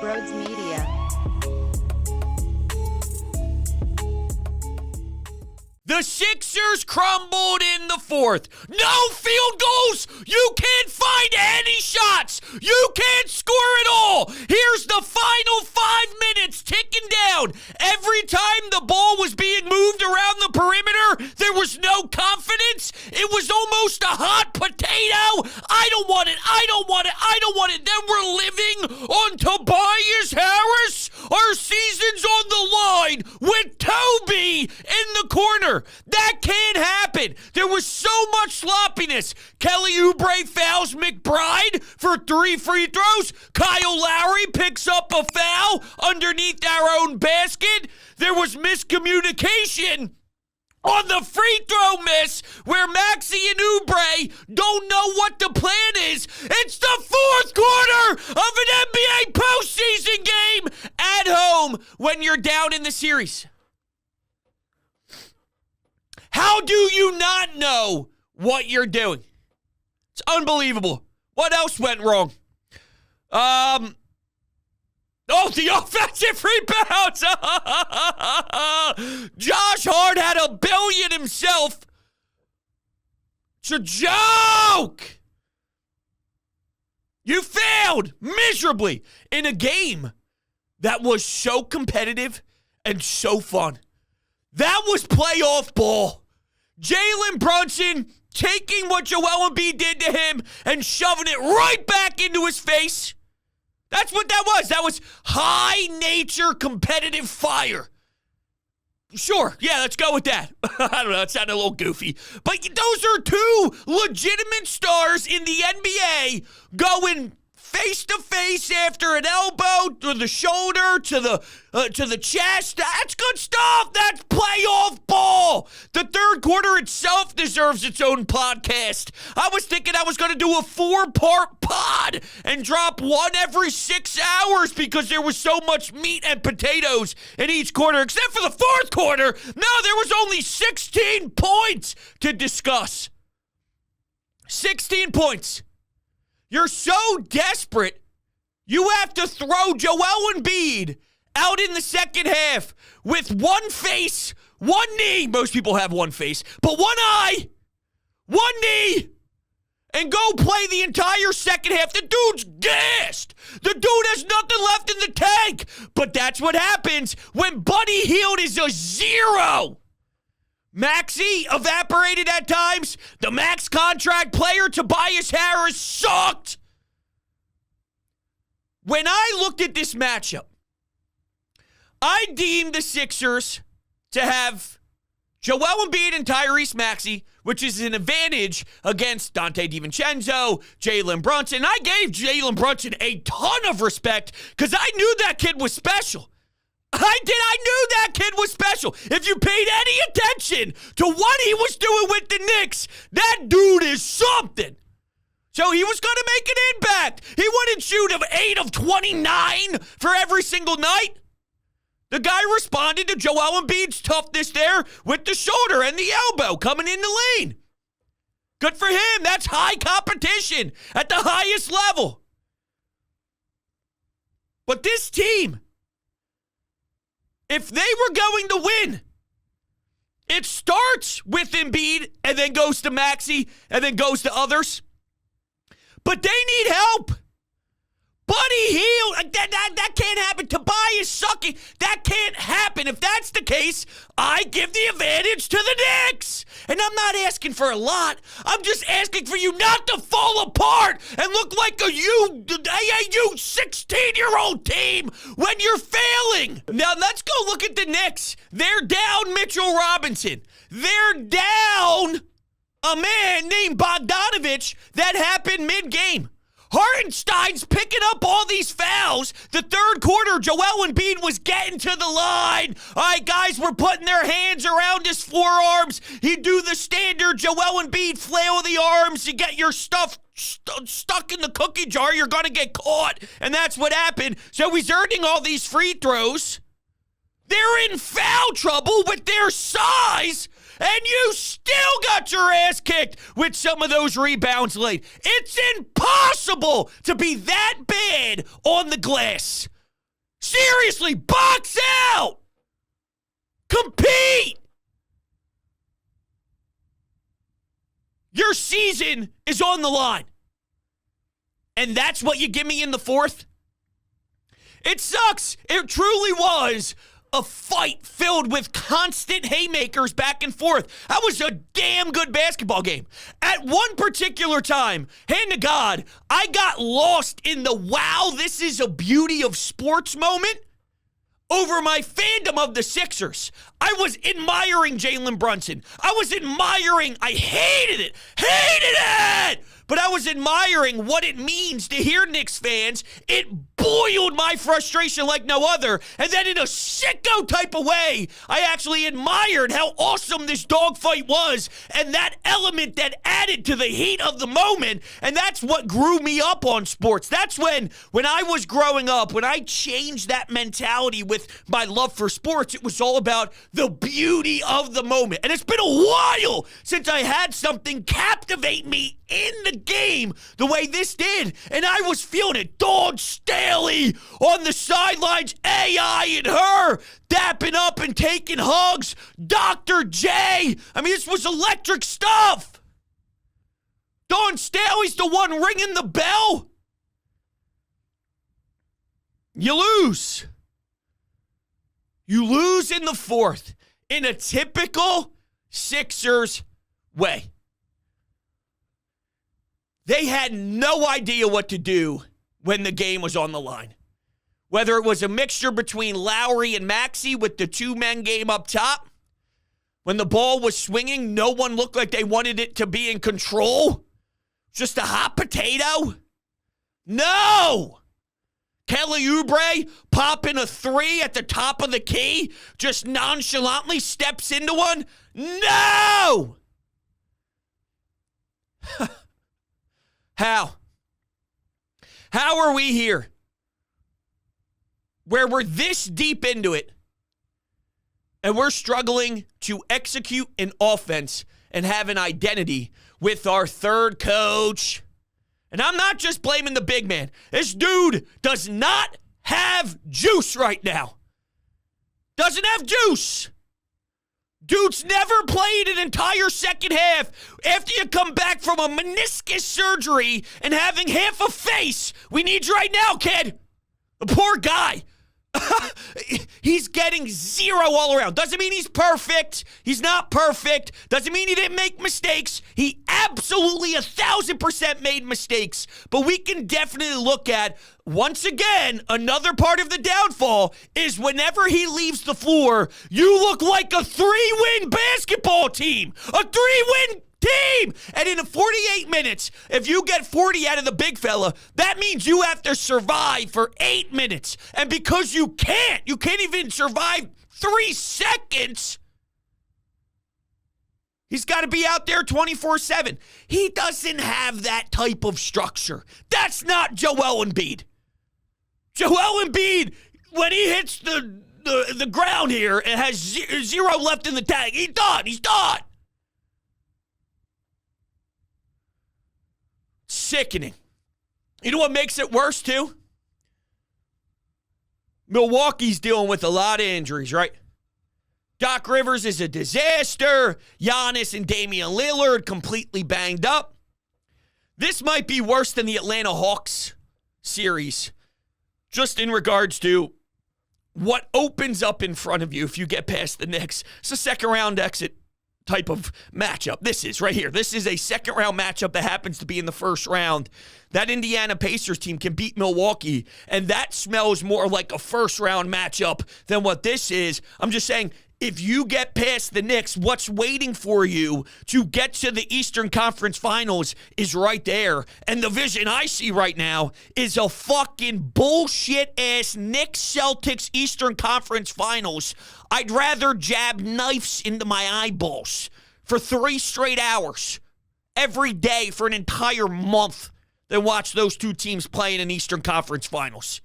Brodes Media. The Sixers crumbled in the fourth. No field goals. You can't find any shots. You can't score at all. Here's the final 5 minutes ticking down. Every time the ball was being moved around the perimeter, there was no confidence. It was almost a hot potato. I don't want it. I don't want it. I don't want it. Then we're living on Tobias Harris. Our season's on the line with Toby in the corner. That can't happen. There was so much sloppiness. Kelly Oubre fouls McBride for 3 free throws. Kyle Lowry picks up a foul underneath our own basket. There was miscommunication on the free throw miss where Maxey and Oubre don't know what the plan is. It's the fourth quarter of an NBA postseason game at home when you're down in the series. How do you not know what you're doing? It's unbelievable. What else went wrong? The offensive rebounds. Josh Hart had a billion himself. It's a joke. You failed miserably in a game that was so competitive and so fun. That was playoff ball. Jalen Brunson taking what Joel Embiid did to him and shoving it right back into his face. That's what that was. That was high-nature competitive fire. Sure, yeah, let's go with that. I don't know, it sounded a little goofy. But those are two legitimate stars in the NBA going face-to-face after an elbow to the shoulder to the chest. That's good stuff. That's playoff ball. The third quarter itself deserves its own podcast. I was thinking I was going to do a 4-part pod and drop one every 6 hours because there was so much meat and potatoes in each quarter, except for the fourth quarter. No, there was only 16 points to discuss. 16 points. You're so desperate, you have to throw Joel Embiid out in the second half with one face, one knee. Most people have one face, but one eye, one knee, and go play the entire second half. The dude's gassed. The dude has nothing left in the tank. But that's what happens when Buddy Hield is a zero. Maxey evaporated at times. The max contract player, Tobias Harris, sucked. When I looked at this matchup, I deemed the Sixers to have Joel Embiid and Tyrese Maxey, which is an advantage against Dante DiVincenzo, Jalen Brunson. I gave Jalen Brunson a ton of respect because I knew that kid was special. I knew that kid was special. If you paid any attention to what he was doing with the Knicks, that dude is something. So he was going to make an impact. He wouldn't shoot 8 of 29 for every single night. The guy responded to Joel Embiid's toughness there with the shoulder and the elbow coming in the lane. Good for him. That's high competition at the highest level. But this team, if they were going to win, it starts with Embiid and then goes to Maxey and then goes to others. But they need help. Buddy Hield, that can't happen. Tobias sucking, that can't happen. If that's the case, I give the advantage to the Knicks. And I'm not asking for a lot. I'm just asking for you not to fall apart and look like a AAU 16-year-old team when you're failing. Now, let's go look at the Knicks. They're down Mitchell Robinson. They're down a man named Bogdanovich. That happened mid-game. Hartenstein's picking up all these fouls. The third quarter, Joel Embiid was getting to the line. All right, guys, we're putting their hands around his forearms. He'd do the standard Joel Embiid flail the arms. You get your stuff stuck in the cookie jar, you're going to get caught. And that's what happened. So he's earning all these free throws. They're in foul trouble with their size. And you still got your ass kicked with some of those rebounds late. It's impossible to be that bad on the glass. Seriously, box out. Compete. Your season is on the line. And that's what you give me in the fourth? It sucks. It truly was a fight filled with constant haymakers back and forth. That was a damn good basketball game. At one particular time, hand to God, I got lost in the wow, this is a beauty of sports moment over my fandom of the Sixers. I was admiring Jalen Brunson. I hated it, but I was admiring what it means to hear Knicks fans. It boiled my frustration like no other. And then in a sicko type of way, I actually admired how awesome this dogfight was and that element that added to the heat of the moment. And that's what grew me up on sports. That's when I was growing up, when I changed that mentality with my love for sports, it was all about the beauty of the moment. And it's been a while since I had something captivate me in the game the way this did. And I was feeling it. Dawn Staley on the sidelines, AI and her dapping up and taking hugs. Dr. J. I mean, this was electric stuff. Dawn Staley's the one ringing the bell. You lose. You lose in the fourth in a typical Sixers way. They had no idea what to do when the game was on the line. Whether it was a mixture between Lowry and Maxey with the two-man game up top, when the ball was swinging, no one looked like they wanted it to be in control. Just a hot potato. No! Kelly Oubre popping a three at the top of the key, just nonchalantly steps into one. No! How? How are we here? Where we're this deep into it, and we're struggling to execute an offense and have an identity with our third coach. And I'm not just blaming the big man. This dude does not have juice right now. Doesn't have juice. Dude's never played an entire second half after you come back from a meniscus surgery and having half a face. We need you right now, kid. The poor guy. He's getting zero all around. Doesn't mean he's perfect. He's not perfect. Doesn't mean he didn't make mistakes. He absolutely 1,000% made mistakes. But we can definitely look at, once again, another part of the downfall is whenever he leaves the floor, you look like a 3-win basketball team. A 3-win team. And in 48 minutes, if you get 40 out of the big fella, that means you have to survive for 8 minutes. And because you can't even survive 3 seconds, he's got to be out there 24/7. He doesn't have that type of structure. That's not Joel Embiid. Joel Embiid, when he hits the ground here and has zero left in the tank, he's done. He's done. Sickening. You know what makes it worse, too? Milwaukee's dealing with a lot of injuries, right? Doc Rivers is a disaster. Giannis and Damian Lillard completely banged up. This might be worse than the Atlanta Hawks series, just in regards to what opens up in front of you if you get past the Knicks. It's a second-round exit type of matchup. This is right here. This is a second-round matchup that happens to be in the first round. That Indiana Pacers team can beat Milwaukee, and that smells more like a first-round matchup than what this is. I'm just saying, if you get past the Knicks, what's waiting for you to get to the Eastern Conference Finals is right there. And the vision I see right now is a fucking bullshit-ass Knicks-Celtics Eastern Conference Finals. I'd rather jab knives into my eyeballs for 3 straight hours every day for an entire month than watch those two teams play in an Eastern Conference Finals.